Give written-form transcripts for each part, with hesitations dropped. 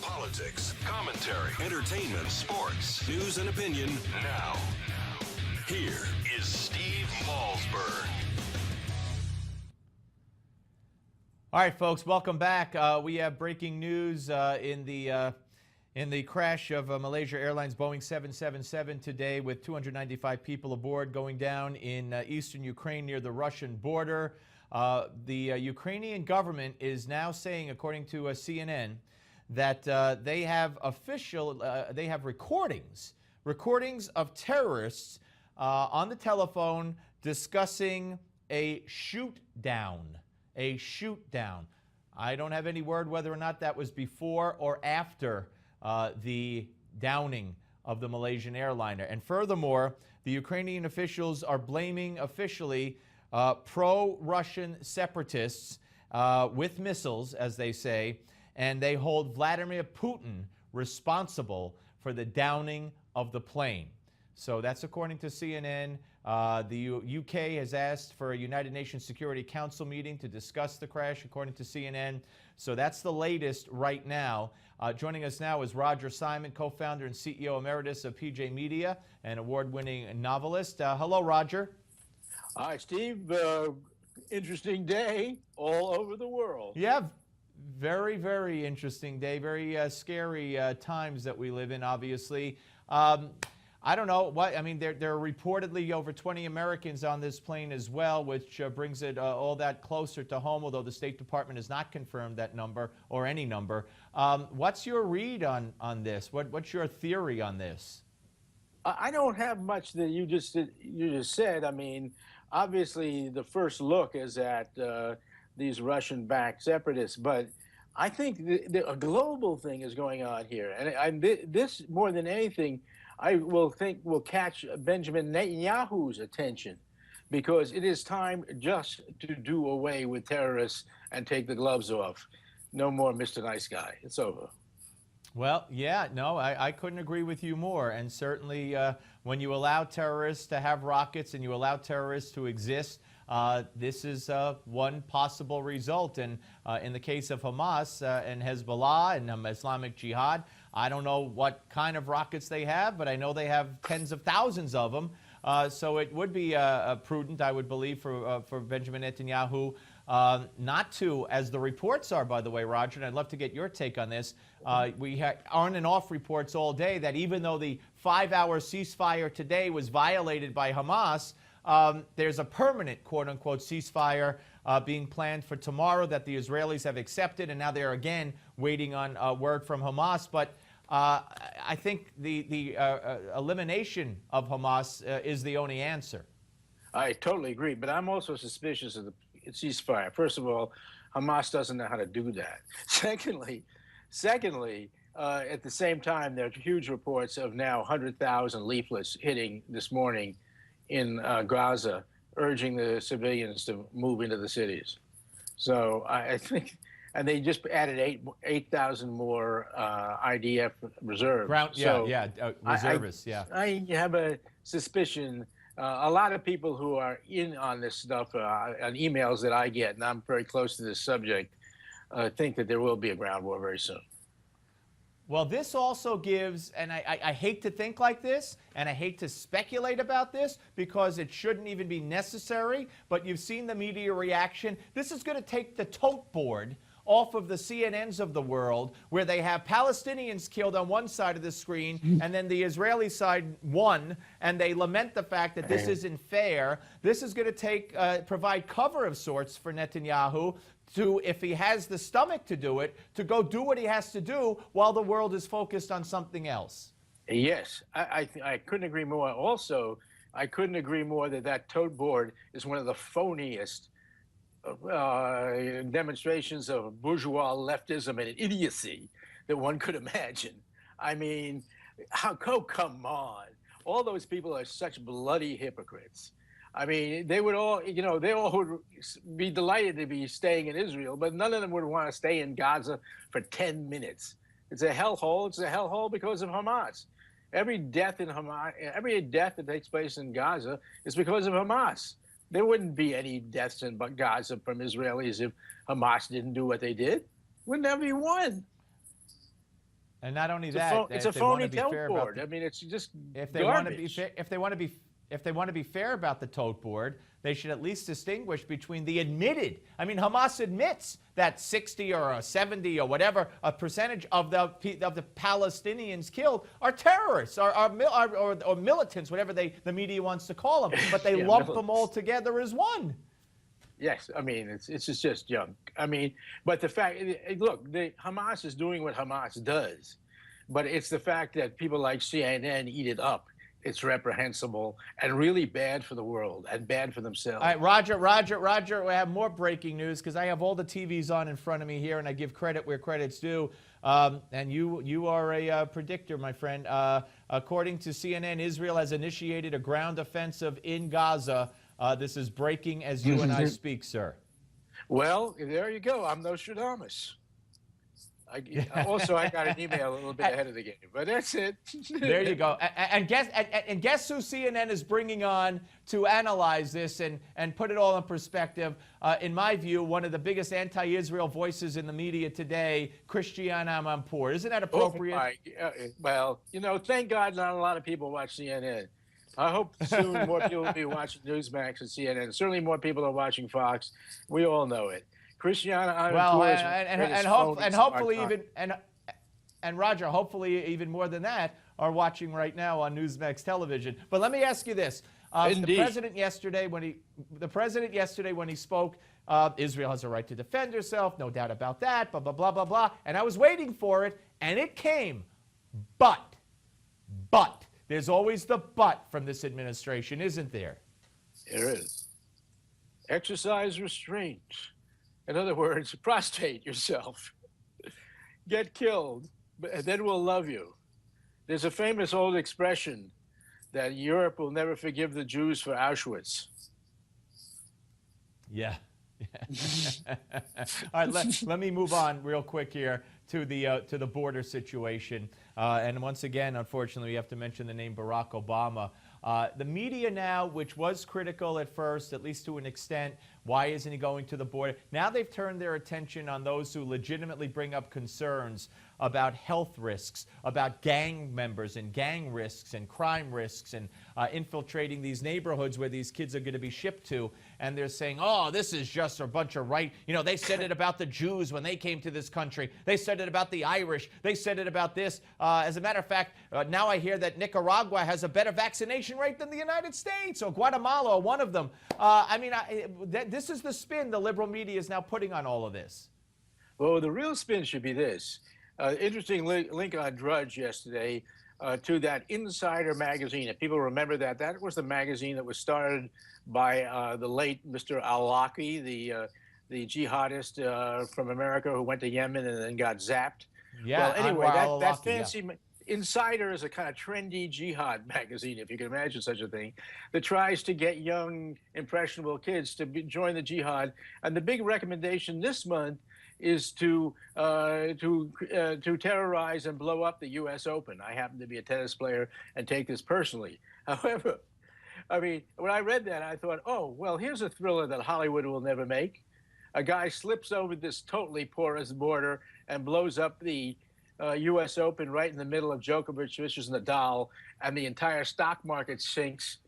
Politics, commentary, entertainment, sports, news, and opinion now. Here is Steve Malzberg. All right, folks, welcome back. We have breaking news in the crash of Malaysia Airlines Boeing 777 today, with 295 people aboard, going down in eastern Ukraine near the Russian border. The Ukrainian government is now saying, according to CNN, that they have recordings of terrorists on the telephone discussing a shoot down. I don't have any word whether or not that was before or after the downing of the Malaysian airliner. And furthermore, the Ukrainian officials are blaming officially pro-Russian separatists with missiles, as they say, and they hold Vladimir Putin responsible for the downing of the plane. So that's according to CNN. The UK has asked for a United Nations Security Council meeting to discuss the crash, according to CNN. So that's the latest right now. Joining us now is Roger Simon, co-founder and CEO emeritus of PJ Media and award-winning novelist. Hello, Roger. Hi, Steve. Interesting day all over the world. Yeah, very, very interesting day. Very scary times that we live in, obviously. I don't know what, I mean, there are reportedly over 20 Americans on this plane as well, which brings it all that closer to home, although the State Department has not confirmed that number or any number. What's your read on this? What's your theory on this? I don't have much that you just said. I mean, obviously the first look is at these Russian-backed separatists, but I think a global thing is going on here. And this, more than anything, I will catch Benjamin Netanyahu's attention, because it is time just to do away with terrorists and take the gloves off. No more Mr. Nice Guy. It's over. Well, yeah, no, I couldn't agree with you more. And certainly when you allow terrorists to have rockets and you allow terrorists to exist, this is one possible result. And in the case of Hamas and Hezbollah and Islamic Jihad, I don't know what kind of rockets they have, but I know they have tens of thousands of them. So it would be prudent, I would believe, for Benjamin Netanyahu not to, as the reports are, by the way, Roger, and I'd love to get your take on this. We had on and off reports all day that even though the 5-hour ceasefire today was violated by Hamas, there's a permanent, quote-unquote, ceasefire being planned for tomorrow that the Israelis have accepted, and now they're again waiting on word from Hamas. But I think the elimination of Hamas is the only answer. I totally agree, but I'm also suspicious of the ceasefire. First of all, Hamas doesn't know how to do that. Secondly, at the same time, there are huge reports of now 100,000 leaflets hitting this morning in Gaza, urging the civilians to move into the cities. So I think, and they just added 8,000 more IDF reserves. Reservists, I have a suspicion. A lot of people who are in on this stuff, on emails that I get, and I'm very close to this subject, think that there will be a ground war very soon. Well, this also gives, and I hate to think like this, and I hate to speculate about this, because it shouldn't even be necessary, but you've seen the media reaction. This is going to take the tote board off of the CNNs of the world, where they have Palestinians killed on one side of the screen, and then the Israeli side won, and they lament the fact that this isn't fair. This is going to provide cover of sorts for Netanyahu to, if he has the stomach to do it, to go do what he has to do while the world is focused on something else. Yes, I couldn't agree more. Also, I couldn't agree more that tote board is one of the phoniest demonstrations of bourgeois leftism and idiocy that one could imagine. I mean, come on. All those people are such bloody hypocrites. I mean, they would all, they all would be delighted to be staying in Israel, but none of them would want to stay in Gaza for 10 minutes. It's a hellhole. It's a hellhole because of Hamas. Every death that takes place in Gaza is because of Hamas. There wouldn't be any deaths in Gaza from Israelis if Hamas didn't do what they did. Wouldn't have be one. And not only It's a, that, it's a if they want phony to be fair tote about board. I mean, it's just if they want to be garbage. if they want to be fair about the tote board, they should at least distinguish between the admitted. I mean, Hamas admits that 60 or a 70 or whatever a percentage of the Palestinians killed are terrorists or militants, whatever the media wants to call them. But they Yeah, lump them militants. all together as one. Yes, I mean it's just junk. I mean, but the fact, look, the Hamas is doing what Hamas does, but it's the fact that people like CNN eat it up. It's reprehensible and really bad for the world and bad for themselves. All right, Roger, we have more breaking news because I have all the TVs on in front of me here, and I give credit where credit's due. And you are a predictor, my friend. According to CNN, Israel has initiated a ground offensive in Gaza. This is breaking as you and I speak, sir. Well, there you go. I'm Nostradamus. I got an email a little bit ahead of the game, but that's it. There you go. And guess who CNN is bringing on to analyze this and put it all in perspective? In my view, one of the biggest anti-Israel voices in the media today, Christiane Amanpour. Isn't that appropriate? Well, thank God not a lot of people watch CNN. I hope soon more people will be watching Newsmax and CNN. Certainly more people are watching Fox. We all know it. Christiana, and Roger, hopefully even more than that, are watching right now on Newsmax television. But let me ask you this: the president yesterday, when he spoke, Israel has a right to defend herself, no doubt about that. Blah blah blah blah blah. And I was waiting for it, and it came. But there's always the but from this administration, isn't there? There is. Exercise restraint. In other words, prostrate yourself. Get killed, and then we'll love you. There's a famous old expression that Europe will never forgive the Jews for Auschwitz. Yeah. All right, let me move on real quick here to the border situation. And once again, unfortunately, we have to mention the name Barack Obama. The media now, which was critical at first, at least to an extent, why isn't he going to the border? Now they've turned their attention on those who legitimately bring up concerns about health risks, about gang members and gang risks and crime risks and infiltrating these neighborhoods where these kids are going to be shipped to. And they're saying, oh, this is just a bunch of they said it about the Jews when they came to this country. They said it about the Irish. They said it about this. As a matter of fact, now I hear that Nicaragua has a better vaccination rate than the United States, or Guatemala, or one of them. This is the spin the liberal media is now putting on all of this. Well, the real spin should be this. Interesting link on Drudge yesterday to that Insider magazine. If people remember that was the magazine that was started by the late Mr. al-Awlaki, the jihadist from America who went to Yemen and then got zapped. Yeah. Well, anyway, that fancy Insider is a kind of trendy jihad magazine, if you can imagine such a thing, that tries to get young, impressionable kids to join the jihad. And the big recommendation this month is to terrorize and blow up the U.S. Open. I happen to be a tennis player and take this personally. However, I mean, when I read that, I thought, oh, well, here's a thriller that Hollywood will never make. A guy slips over this totally porous border and blows up the U.S. Open right in the middle of Djokovic versus Nadal, and the entire stock market sinks,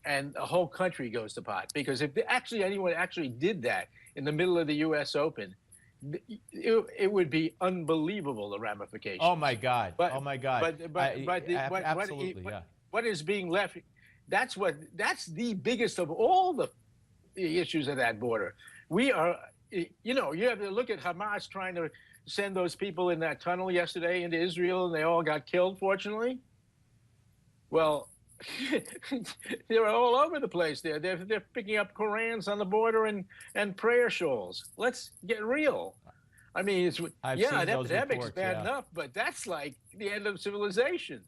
and the whole country goes to pot. Because if anyone actually did that in the middle of the U.S. Open, it would be unbelievable, the ramifications. Oh my God! But, oh my God! What is being left? That's the biggest of all the issues of that border. We are, you have to look at Hamas trying to send those people in that tunnel yesterday into Israel, and they all got killed, fortunately. Well, they're all over the place there. They're picking up Korans on the border and prayer shawls. Let's get real. I mean, the epidemic's bad enough, but that's like the end of civilization.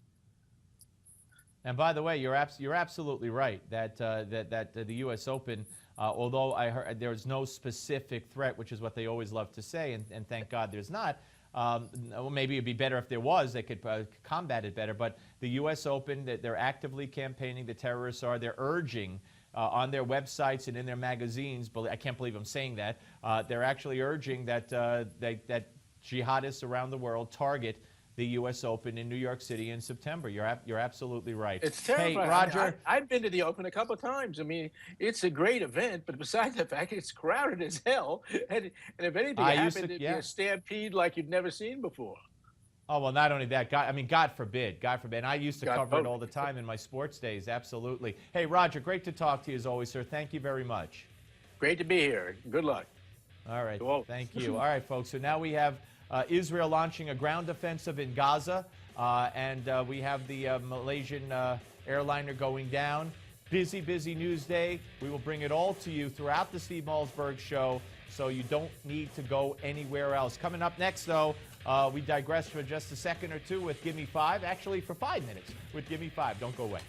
And by the way, you're absolutely right that the U.S. Open, although I heard there's no specific threat, which is what they always love to say, and thank God there's not. Well, maybe it'd be better if there was. They could combat it better. But the U.S. Open, they're actively campaigning. The terrorists are. They're urging on their websites and in their magazines. But I can't believe I'm saying that. They're actually urging that that jihadists around the world target the U.S. Open in New York City in September. You're absolutely right. It's terrifying. Hey, Roger. I've been to the Open a couple of times. I mean, it's a great event, but besides the fact it's crowded as hell, and if anything happened, it'd be a stampede like you'd never seen before. Oh, well, not only that, God forbid. God forbid. And I used to cover it all the time in my sports days, absolutely. Hey, Roger, great to talk to you as always, sir. Thank you very much. Great to be here. Good luck. All right, thank you. All right, folks, so now we have Israel launching a ground offensive in Gaza, and we have the Malaysian airliner going down. Busy, busy news day. We will bring it all to you throughout the Steve Malzberg Show, so you don't need to go anywhere else. Coming up next, though, we digress for just a second or two with Gimme 5, actually for 5 minutes with Gimme 5. Don't go away.